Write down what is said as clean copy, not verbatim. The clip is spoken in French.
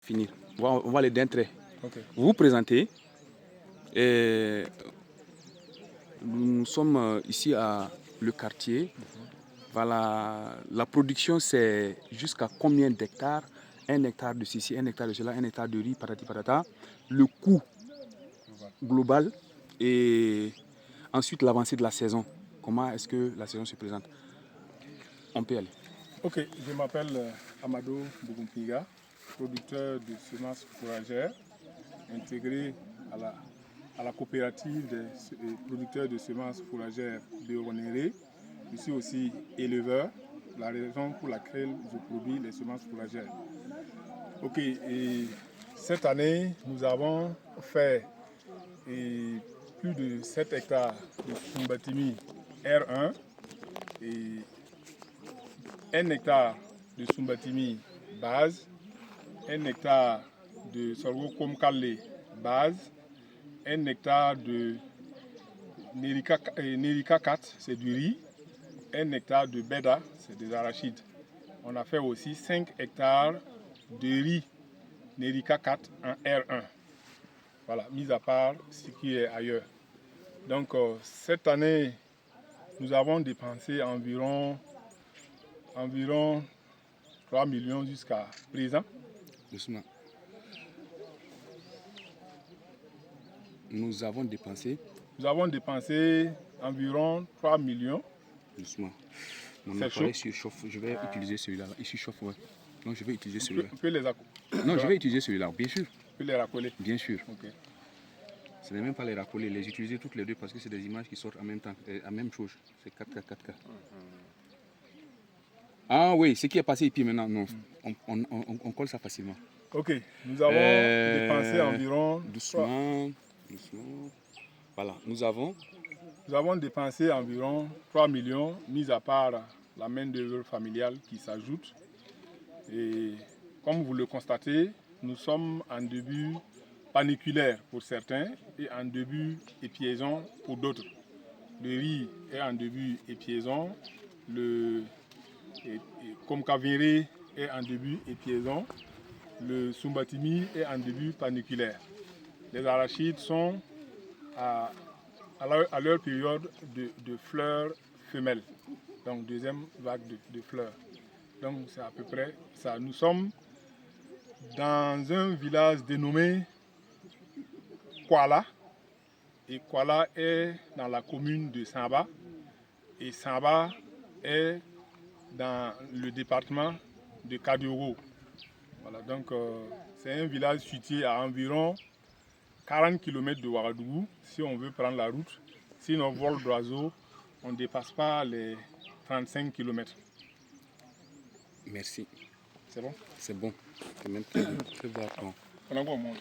finir. On va aller d'un trait. Okay. Vous vous présentez. Nous sommes ici à le quartier. Voilà, la production c'est jusqu'à combien d'hectares? 1 hectare de ceci, 1 hectare de cela, 1 hectare de riz, patati patata. Le coût global et ensuite l'avancée de la saison. Comment est-ce que la saison se présente? On peut y aller. Ok, je m'appelle Amadou Bougoumpiga, producteur de semences fourragères, intégré à la coopérative des producteurs de semences fourragères de Ronéré. Je suis aussi éleveur, la raison pour laquelle je produis les semences fourragères. Ok, et cette année, nous avons fait plus de 7 hectares de Sumbatimi R1 et 1 hectare de Sumbatimi base, 1 hectare de Sorgho Komkale base, 1 hectare de Nerika 4, c'est du riz, 1 hectare de Beda, c'est des arachides. On a fait aussi 5 hectares de riz Nerika 4 en R1. Voilà, mis à part ce qui est ailleurs. Donc cette année, nous avons dépensé environ 3 millions jusqu'à présent. Doucement. Nous avons dépensé environ 3 millions. Doucement. Mon appareil surchauffe. Je vais utiliser celui-là. Il surchauffe, ouais. Donc je vais utiliser celui-là. Non, je vais utiliser celui-là, bien sûr. Tu peux les racoler? Bien sûr. Okay. Ce n'est même pas les racoler, les utiliser toutes les deux parce que c'est des images qui sortent en même temps, la même chose. C'est 4K, 4K. Ah oui, ce qui est passé ici maintenant, non. On colle ça facilement. Ok, nous avons dépensé environ... Doucement. Voilà, nous avons dépensé environ 3 millions, mis à part la main-d'œuvre familiale qui s'ajoute. Et comme vous le constatez, nous sommes en début paniculaire pour certains et en début épiaison pour d'autres. Le riz est en début épiaison, le Komkavéré est en début épiaison, le Sumbatimi est en début paniculaire. Les arachides sont à leur période de fleurs femelles, donc deuxième vague de fleurs. Donc c'est à peu près ça. Nous sommes dans un village dénommé Kuala. Et Kuala est dans la commune de Samba. Et Samba est dans le département de Kadiogo. Voilà, donc c'est un village situé à environ 40 km de Ouagadougou, si on veut prendre la route. Sinon, vol d'oiseau, on ne dépasse pas les 35 km. Merci. C'est bon? C'est bon. C'est même très bon. On a quoi au monde?